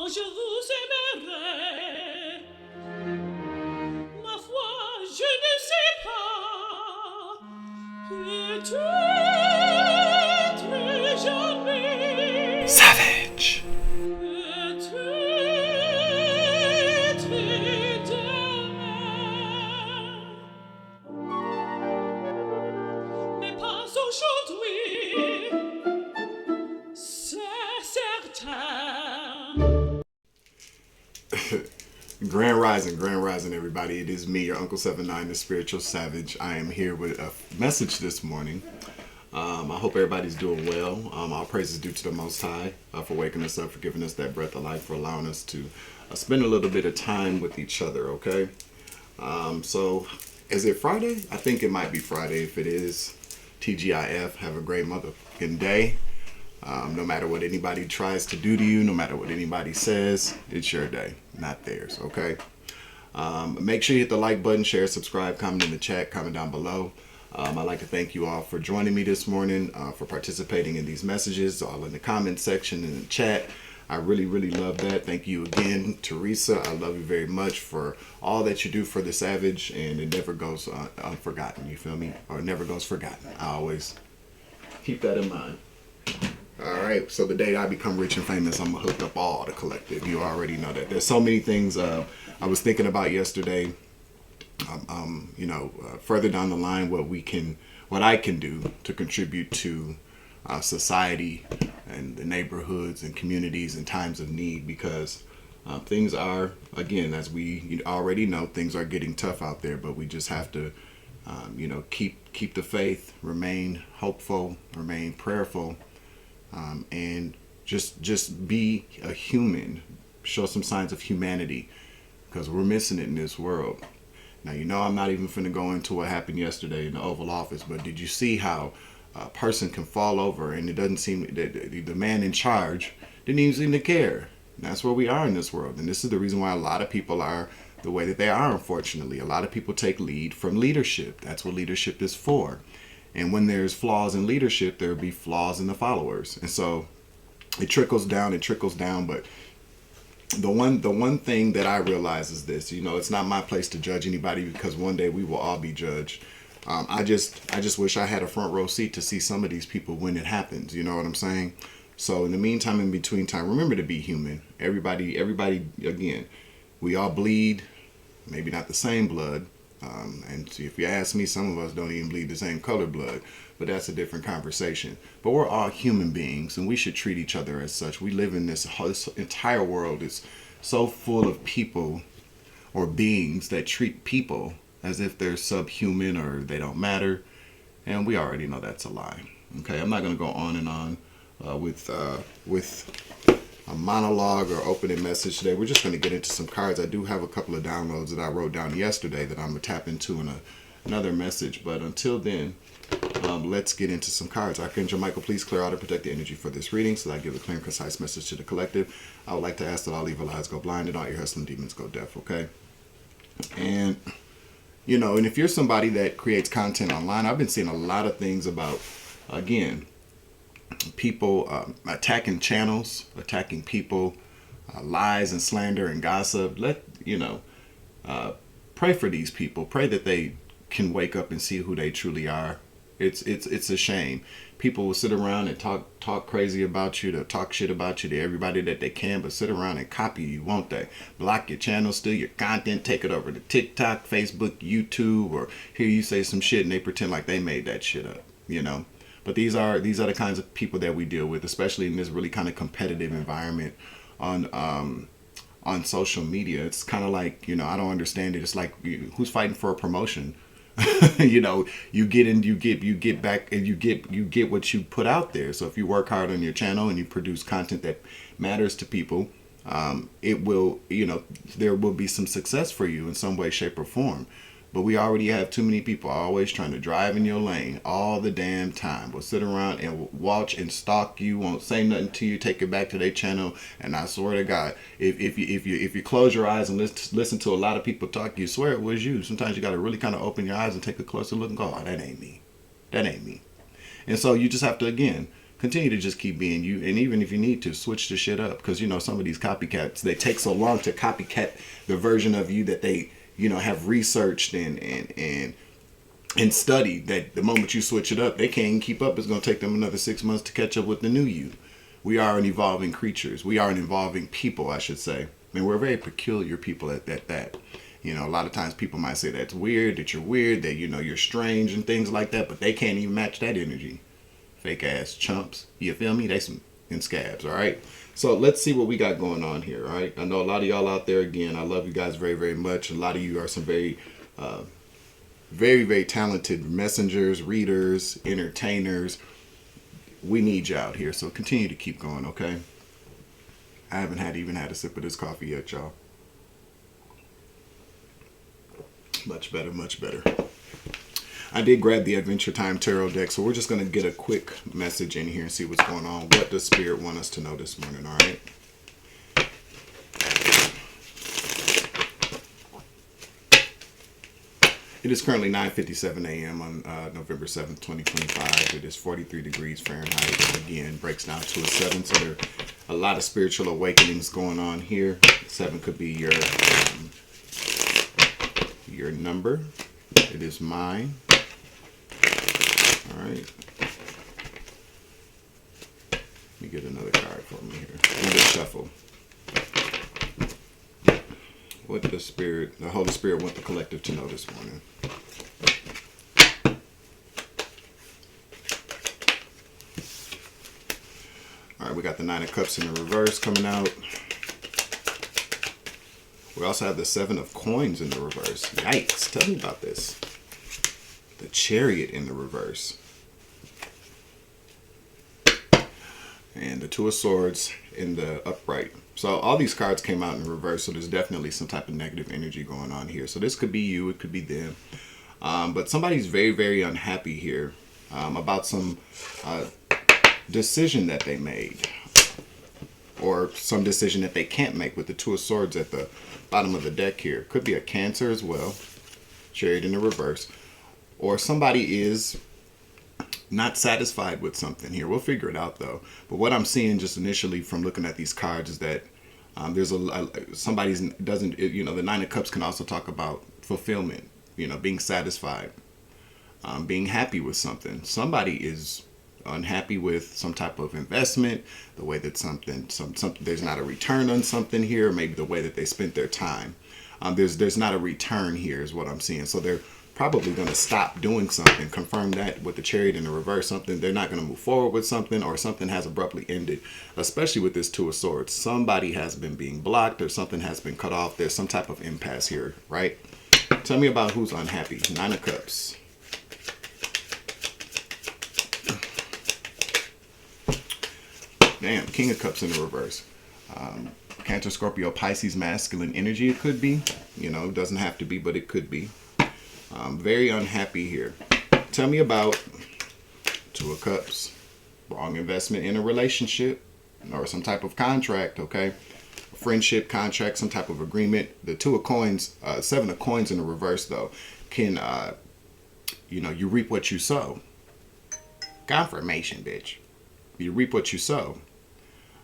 je vous aimerai. Ma foi, je ne sais pas. Peut-être jamais. Savage. Peut-être demain. Mais pas aujourd'hui. C'est certain. Grand Rising, everybody. It is me, your Uncle 79, the Spiritual Savage. I am here with a message this morning. I hope everybody's doing well. All praise is due to the Most High for waking us up, for giving us that breath of life, for allowing us to spend a little bit of time with each other, okay? So, is it Friday? I think it might be Friday. If it is, TGIF, have a great motherfucking day. No matter what anybody tries to do to you, no matter what anybody says, it's your day, not theirs, okay? Make sure you hit the like button, share, subscribe, comment in the chat, comment down below. I'd like to thank you all for joining me this morning, for participating in these messages, all in the comment section, in the chat. I really, really love that. Thank you again, Teresa. I love you very much for all that you do for the Savage, and it never goes unforgotten, you feel me? Or it never goes forgotten. I always keep that in mind. All right, so the day I become rich and famous, I'm gonna hook up all the collective. You already know that. There's so many things I was thinking about yesterday. Further down the line, what I can do to contribute to society and the neighborhoods and communities in times of need, because things are, again, as we already know, things are getting tough out there. But we just have to, keep the faith, remain hopeful, remain prayerful. And just be a human, show some signs of humanity, because we're missing it in this world. Now, I'm not even finna go into what happened yesterday in the Oval Office, but did you see how a person can fall over and it doesn't seem that the man in charge didn't even seem to care? And that's where we are in this world. And this is the reason why a lot of people are the way that they are, unfortunately. A lot of people take lead from leadership. That's what leadership is for. And when there's flaws in leadership, there will be flaws in the followers. And so it trickles down. But the one thing that I realize is this, it's not my place to judge anybody, because one day we will all be judged. I just wish I had a front row seat to see some of these people when it happens. You know what I'm saying? So in the meantime, in between time, remember to be human. Everybody, again, we all bleed, maybe not the same blood. And if you ask me, some of us don't even bleed the same color blood, but that's a different conversation. But we're all human beings, and we should treat each other as such. We live in this entire world is so full of people or beings that treat people as if they're subhuman or they don't matter, and we already know that's a lie. Okay, I'm not going to go on and on with a monologue or opening message today. We're just going to get into some cards. I do have a couple of downloads that I wrote down yesterday that I'm going to tap into in another message. But until then, let's get into some cards. Archangel Michael, please clear out and protect the energy for this reading so that I give a clear and concise message to the collective. I would like to ask that all evil eyes go blind and all your hustling demons go deaf, okay? And, and if you're somebody that creates content online, I've been seeing a lot of things about, again, people attacking channels, attacking people, lies and slander and gossip. Pray for these people. Pray that they can wake up and see who they truly are. It's a shame. People will sit around and talk crazy about you, to talk shit about you to everybody that they can, but sit around and copy you, won't they? Block your channel, steal your content, take it over to TikTok, Facebook, YouTube, or hear you say some shit and they pretend like they made that shit up, But these are the kinds of people that we deal with, especially in this really kind of competitive environment on social media. It's kind of like, I don't understand it. It's like, who's fighting for a promotion? You get back and you get what you put out there. So if you work hard on your channel and you produce content that matters to people, it will, there will be some success for you in some way, shape, or form. But we already have too many people always trying to drive in your lane all the damn time. Will sit around and watch and stalk you, won't say nothing to you, take it back to their channel. And I swear to God, if you close your eyes and listen to a lot of people talk, you swear it was you. Sometimes you got to really kind of open your eyes and take a closer look and go, oh, that ain't me. That ain't me. And so you just have to, again, continue to just keep being you. And even if you need to, switch the shit up. Because, you know, some of these copycats, they take so long to copycat the version of you that they, you know, have researched and studied, that the moment you switch it up, they can't even keep up. It's going to take them another 6 months to catch up with the new you. We are an evolving creatures. We are an evolving people, I should say. And we're very peculiar people at that. You know, a lot of times people might say that's weird, that you're weird, that, you know, you're strange and things like that, but they can't even match that energy. Fake ass chumps. You feel me? They some in scabs, all right? So let's see what we got going on here, all right? I know a lot of y'all out there, again, I love you guys very, very much. A lot of you are some very, very talented messengers, readers, entertainers. We need you out here, so continue to keep going, okay? I haven't even had a sip of this coffee yet, y'all. Much better, much better. I did grab the Adventure Time Tarot deck, so we're just going to get a quick message in here and see what's going on. What does Spirit want us to know this morning, all right? It is currently 9:57 a.m. on November 7th, 2025. It is 43 degrees Fahrenheit. Again, breaks down to a 7, so there are a lot of spiritual awakenings going on here. 7 could be your number. It is mine. All right. Let me get another card for me here. Another shuffle. What does the Holy Spirit want the collective to know this morning? All right, we got the 9 of Cups in the reverse coming out. We also have the 7 of Coins in the reverse. Yikes, tell me about this. The Chariot in the reverse. And the 2 of Swords in the upright. So all these cards came out in reverse, so there's definitely some type of negative energy going on here. So this could be you, it could be them. But somebody's very, very unhappy here about some decision that they made. Or some decision that they can't make with the 2 of Swords at the bottom of the deck here. Could be a Cancer as well. Chariot in the reverse. Or somebody is not satisfied with something here. We'll figure it out though. But what I'm seeing just initially from looking at these cards is that there's somebody's doesn't, you know, the 9 of Cups can also talk about fulfillment, you know, being satisfied, being happy with something. Somebody is unhappy with some type of investment, the way that something there's not a return on something here, maybe the way that they spent their time. There's not a return here is what I'm seeing. So they're probably going to stop doing something. Confirm that with the Chariot in the reverse. Something, they're not going to move forward with something, or something has abruptly ended, especially with this 2 of Swords. Somebody has been being blocked, or something has been cut off. There's some type of impasse here, right? Tell me about who's unhappy. 9 of Cups. Damn, King of Cups in the reverse. Cancer, Scorpio, Pisces, masculine energy. It could be, you know, it doesn't have to be, but it could be. Very unhappy here. Tell me about 2 of Cups. Wrong investment in a relationship or some type of contract, okay? Friendship, contract, some type of agreement. The 2 of Coins, 7 of Coins in the reverse though, can, you know, you reap what you sow. Confirmation, bitch. You reap what you sow.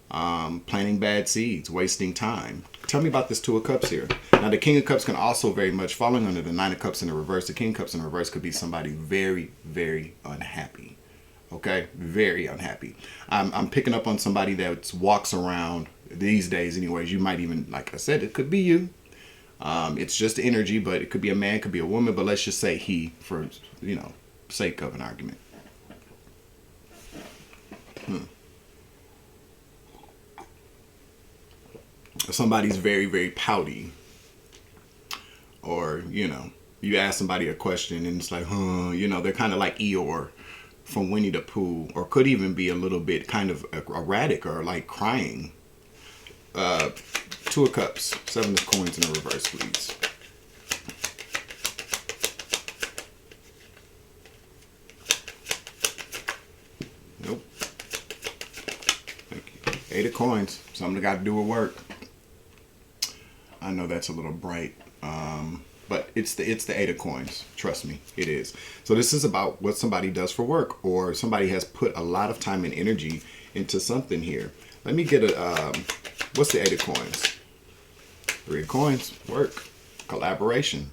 Planting bad seeds, wasting time. Tell me about this 2 of Cups here. Now, the King of Cups can also very much, falling under the 9 of Cups in the reverse, the King of Cups in the reverse could be somebody very, very unhappy. Okay? Very unhappy. I'm picking up on somebody that walks around these days anyways. You might even, like I said, it could be you. It's just energy, but it could be a man, could be a woman, but let's just say he for, you know, sake of an argument. Somebody's very, very pouty, or, you know, you ask somebody a question and it's like, you know, they're kind of like Eeyore from Winnie the Pooh, or could even be a little bit kind of erratic or like crying. 2 of Cups, 7 of Coins in the reverse, please. Nope. Thank you. 8 of Coins, something got to do with work. I know that's a little bright. But it's the Eight of Coins. Trust me, it is. So this is about what somebody does for work, or somebody has put a lot of time and energy into something here. Let me get a, what's the Eight of Coins? Three of Coins, work, collaboration.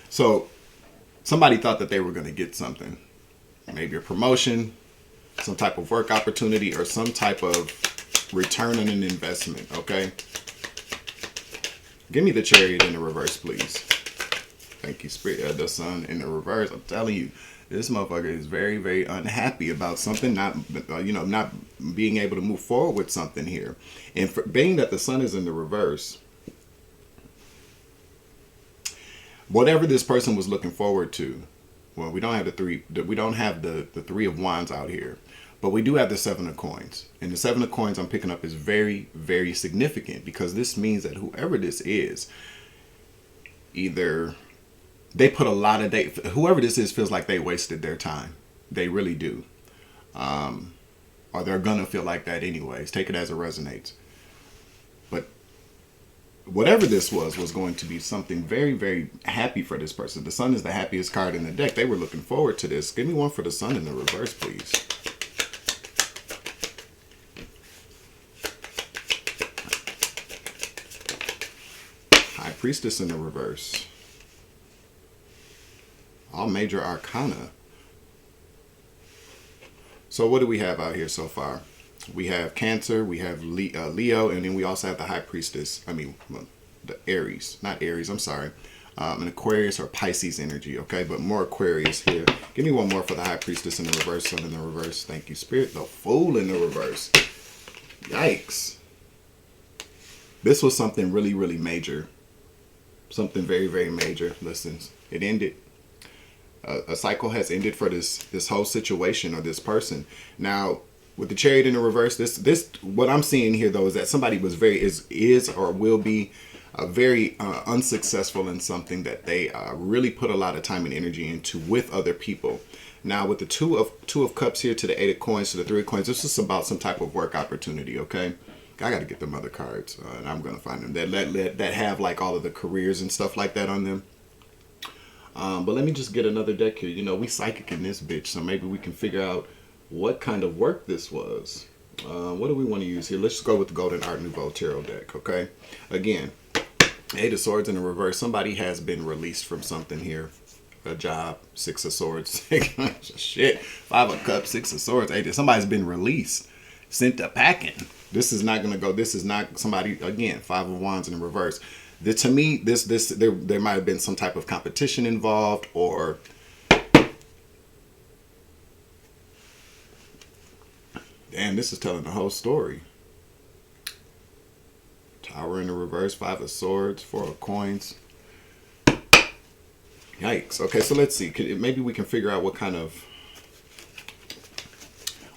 So somebody thought that they were going to get something. Maybe a promotion, some type of work opportunity, or some type of return on an investment, okay? Give me the Chariot in the reverse, please. Thank you, Spirit. The Sun in the reverse. I'm telling you, this motherfucker is very, very unhappy about something, not being able to move forward with something here. And for being that the Sun is in the reverse, whatever this person was looking forward to, well, we don't have the Three of Wands out here, but we do have the Seven of Coins. And the Seven of Coins I'm picking up is very, very significant, because this means that whoever this is, either they put a lot of whoever this is feels like they wasted their time. They really do. Or they're gonna feel like that anyways. Take it as it resonates. But whatever this was going to be something very, very happy for this person. The Sun is the happiest card in the deck. They were looking forward to this. Give me one for the Sun in the reverse, please. High Priestess in the reverse. All major arcana. So what do we have out here so far? We have Cancer, we have Leo, and then we also have the High Priestess. The Aries, not Aries, I'm sorry. An Aquarius or Pisces energy, okay? But more Aquarius here. Give me one more for the High Priestess in the reverse, Sun in the reverse. Thank you, Spirit. The Fool in the reverse. Yikes. This was something really, really major. Something very, very major. Listen, it ended. A cycle has ended for this whole situation or this person. Now, with the Chariot in the reverse, this what I'm seeing here though is that somebody was is or will be very unsuccessful in something that they really put a lot of time and energy into with other people. Now, with the Two of Cups here to the Eight of Coins to the Three of Coins, this is about some type of work opportunity. Okay, I got to get them other cards, and I'm gonna find them that have like all of the careers and stuff like that on them. But let me just get another deck here. You know, we psychic in this bitch, so maybe we can figure out what kind of work this was. What do we want to use here? Let's just go with the Golden Art Nouveau Tarot deck, okay? Again, Eight of Swords in the reverse. Somebody has been released from something here. A job, Six of Swords. Shit. Five of Cups, Six of Swords, Eight. Somebody's been released. Sent to packing. This is not going to go. This is not somebody, again, Five of Wands in the reverse. To me, there might have been some type of competition involved, or damn, this is telling the whole story. Tower in the reverse, Five of Swords, Four of Coins. Yikes. Okay, so let's see. Maybe we can figure out what kind of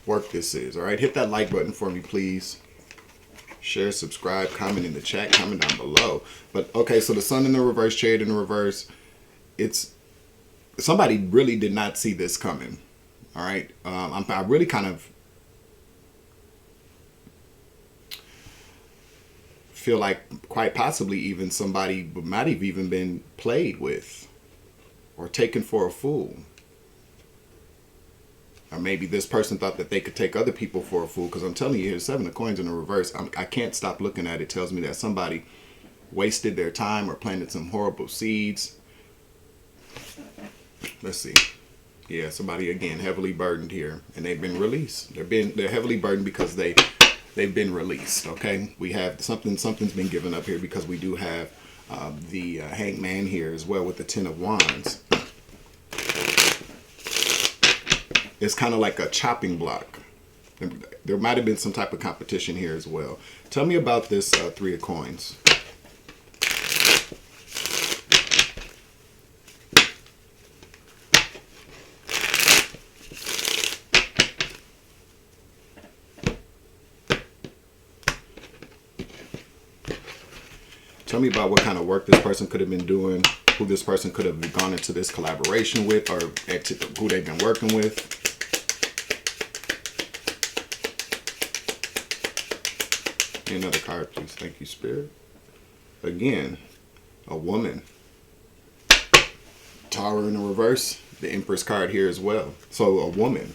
work this is. All right, hit that like button for me, please. Share, subscribe, comment in the chat, comment down below. But okay, so the Sun in the reverse, Chariot in the reverse. It's somebody really did not see this coming. All right, I really kind of feel like quite possibly even somebody might have even been played with or taken for a fool. Or maybe this person thought that they could take other people for a fool. Because I'm telling you here, Seven of Coins in the reverse, I can't stop looking at it. It tells me that somebody wasted their time or planted some horrible seeds. Let's see. Yeah, somebody, again, heavily burdened here. And they've been released. They're heavily burdened because they've been released, okay? We have something's been given up here, because we do have the Hanged Man here as well with the Ten of Wands. It's kind of like a chopping block. There might have been some type of competition here as well. Tell me about this Three of Coins. Tell me about what kind of work this person could have been doing, who this person could have gone into this collaboration with, or who they've been working with. Another card, please. Thank you, Spirit. Again, a woman. Tower in the reverse. The Empress card here as well. So a woman.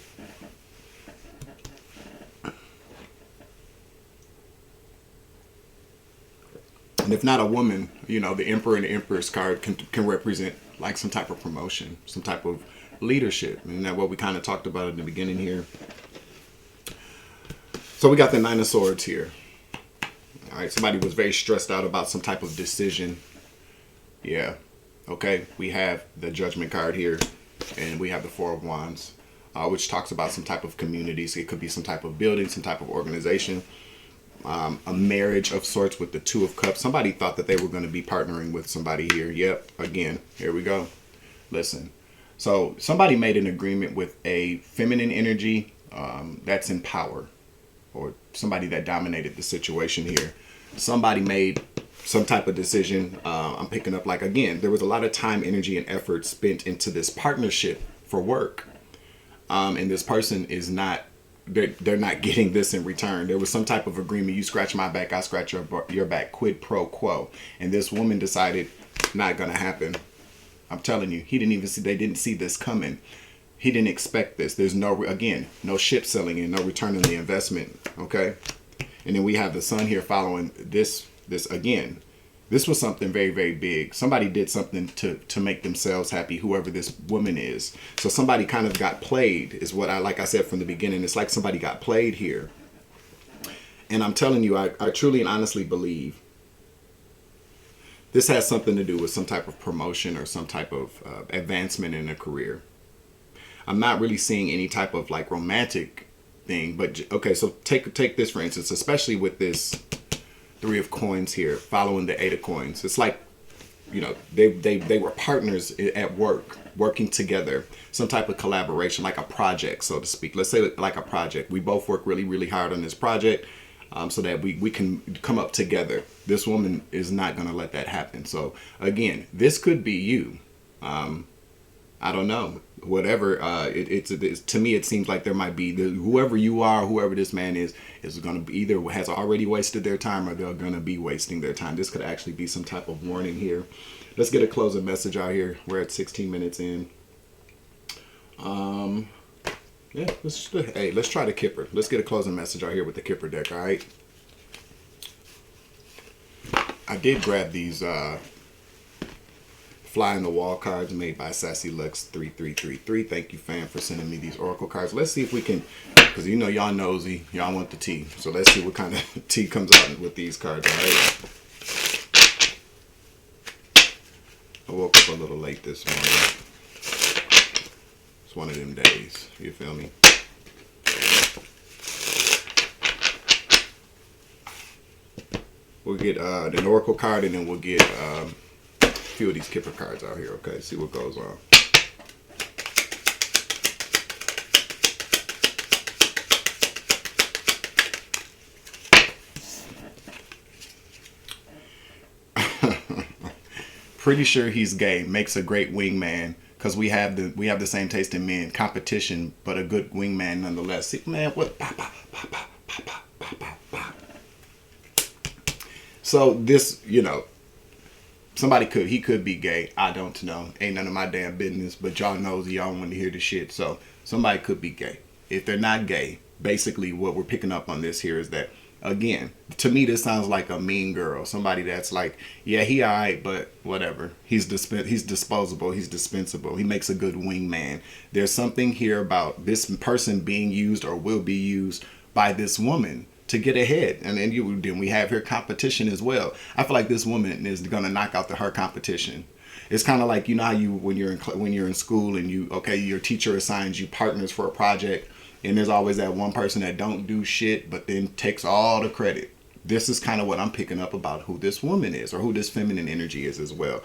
And if not a woman, you know, the Emperor and the Empress card can represent like some type of promotion, some type of leadership. And that's what we kind of talked about in the beginning here. So we got the Nine of Swords here. All right, somebody was very stressed out about some type of decision. Yeah. Okay, we have the Judgment card here, and we have the Four of Wands, which talks about some type of community. So it could be some type of building, some type of organization, a marriage of sorts with the Two of Cups. Somebody thought that they were going to be partnering with somebody here. Yep, again, here we go. Listen, so somebody made an agreement with a feminine energy that's in power, or somebody that dominated the situation here. Somebody made some type of decision. I'm picking up, like, again, there was a lot of time, energy, and effort spent into this partnership for work. And this person is not, they're not getting this in return. There was some type of agreement. You scratch my back, I scratch your back, quid pro quo. And this woman decided, not going to happen. I'm telling you, he didn't even see, they didn't see this coming. He didn't expect this. There's no, again, no ship selling and no return on the investment. Okay. And then we have the Sun here following this again. This was something very, very big. Somebody did something to make themselves happy, whoever this woman is. So somebody kind of got played, is what like I said from the beginning. It's like somebody got played here. And I'm telling you, I truly and honestly believe this has something to do with some type of promotion or some type of advancement in a career. I'm not really seeing any type of like romantic thing, but okay, so take this for instance, especially with this Three of Coins here following the Eight of Coins. It's like, you know, they were partners at work, working together, some type of collaboration, like a project, so to speak. Let's say like a project. We both work really, really hard on this project, so that we can come up together. This woman is not going to let that happen. So again, this could be you. I don't know. Whatever. It's to me, it seems like there might be whoever you are, whoever this man is going to be either has already wasted their time or they're going to be wasting their time. This could actually be some type of warning here. Let's get a closing message out here. We're at 16 minutes in. Yeah, let's try the Kipper. Let's get a closing message out here with the Kipper deck. All right. I did grab these Fly in the Wall cards made by Sassy Lux 3333. Thank you, fam, for sending me these Oracle cards. Let's see if we can, because you know y'all nosy, y'all want the tea. So let's see what kind of tea comes out with these cards. All right. I woke up a little late this morning. It's one of them days. You feel me? We'll get an Oracle card, and then we'll get a few of these Kipper cards out here. Okay, see what goes on. Pretty sure he's gay. Makes a great wingman. Because we have the same taste in men. Competition, but a good wingman nonetheless. See, man, what? So this, you know, he could be gay. I don't know. Ain't none of my damn business. But y'all knows y'all want to hear the shit. So somebody could be gay. If they're not gay, basically what we're picking up on this here is that, again, to me, this sounds like a mean girl. Somebody that's like, yeah, he alright, but whatever. He's disposable. He's dispensable. He makes a good wingman. There's something here about this person being used or will be used by this woman to get ahead. And then we have her competition as well. I feel like this woman is going to knock out her competition. It's kind of like, you know how when you're in school and your teacher assigns you partners for a project. And there's always that one person that don't do shit, but then takes all the credit. This is kind of what I'm picking up about who this woman is, or who this feminine energy is as well.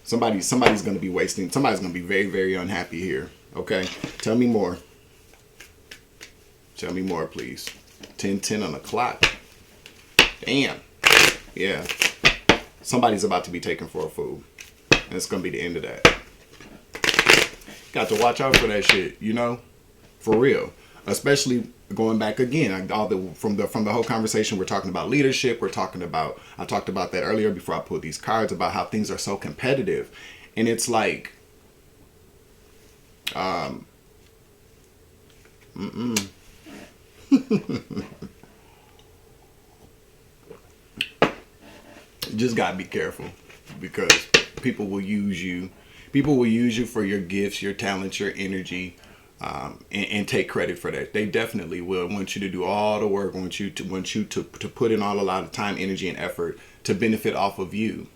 Somebody's going to be wasting. Somebody's going to be very, very unhappy here. Okay, tell me more. Tell me more, please. 10:10 on the clock. Damn. Yeah. Somebody's about to be taken for a fool, and it's going to be the end of that. Got to watch out for that shit, you know? For real. especially going back again, from the whole conversation, we're talking about leadership. I talked about that earlier before I pulled these cards, about how things are so competitive, and it's like, you just gotta be careful, because people will use you. People will use you for your gifts, your talents, your energy, and take credit for that. They definitely will want you to do all the work. Want you to put in a lot of time, energy, and effort to benefit off of you.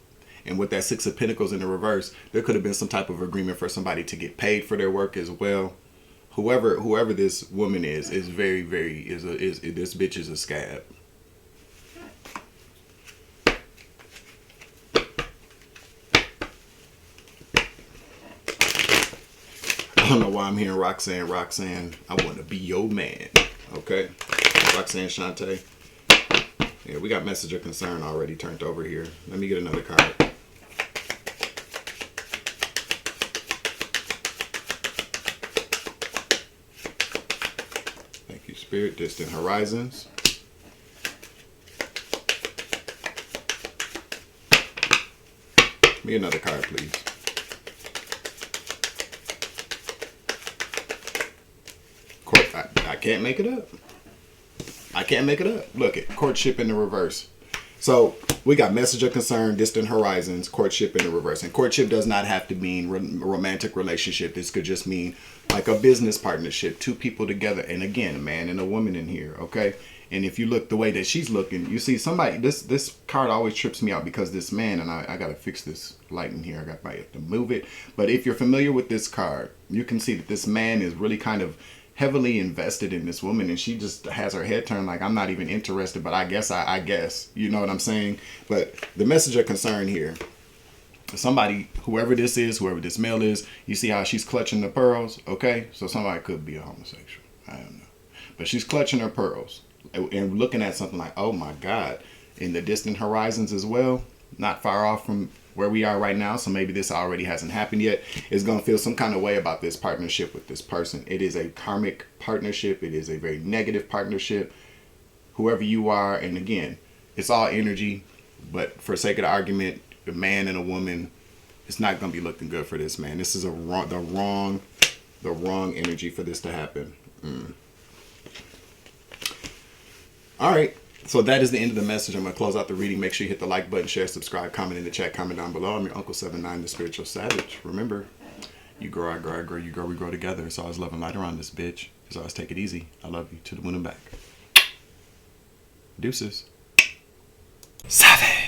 And with that Six of Pentacles in the reverse, there could have been some type of agreement for somebody to get paid for their work as well. Whoever this woman is very, very this bitch is a scab. I don't know why I'm hearing Roxanne, I want to be your man. Okay? Roxanne Shante. Yeah, we got message of concern already turned over here. Let me get another card. Thank you, Spirit. Distant horizons. Give me another card, please. I can't make it up. I can't make it up. Look at courtship in the reverse. So we got message of concern, distant horizons, courtship in the reverse. And courtship does not have to mean romantic relationship. This could just mean like a business partnership, two people together. And again, a man and a woman in here. Okay. And if you look the way that she's looking, you see somebody, this card always trips me out, because this man, and I got to fix this light in here. I have to move it. But if you're familiar with this card, you can see that this man is really kind of heavily invested in this woman, and she just has her head turned like, I'm not even interested, but I guess, you know what I'm saying? But the message of concern here, somebody, whoever this male is, you see how she's clutching the pearls? Okay, so somebody could be a homosexual, I don't know, but she's clutching her pearls and looking at something like, oh my God, in the distant horizons as well, not far off from where we are right now, so maybe this already hasn't happened yet, is going to feel some kind of way about this partnership with this person. It is a karmic partnership. It is a very negative partnership. Whoever you are, and again, it's all energy, but for sake of the argument, a man and a woman, it's not going to be looking good for this man. This is the wrong energy for this to happen. All right. So that is the end of the message. I'm going to close out the reading. Make sure you hit the like button, share, subscribe, comment in the chat, comment down below. I'm your Uncle 79, the Spiritual Savage. Remember, you grow, I grow, I grow, you grow, we grow together. It's always love and light around this bitch. It's always take it easy. I love you. To the moon and back. Deuces. Savage.